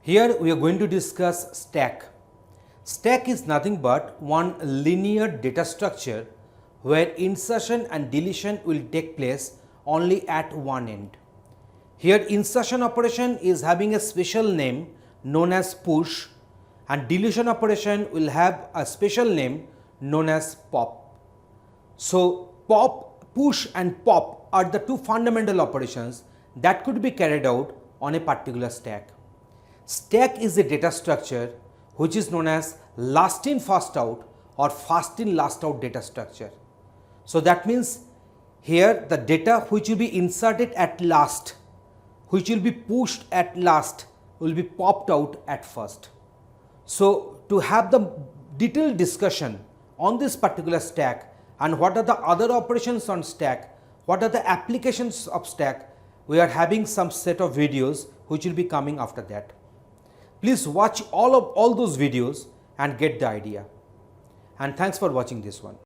Here we are going to discuss stack. Stack is nothing but one linear data structure where insertion and deletion will take place only at one end. Here insertion operation is having a special name known as push, and deletion operation will have a special name known as pop. So push and pop are the two fundamental operations that could be carried out on a particular stack. Stack is a data structure which is known as last in first out or first in last out data structure. So that means here the data which will be inserted at last, which will be pushed at last, will be popped out at first. So to have the detailed discussion on this particular stack and what are the other operations on stack, what are the applications of stack, we are having some set of videos which will be coming after that. Please watch all those videos and get the idea. And thanks for watching this one.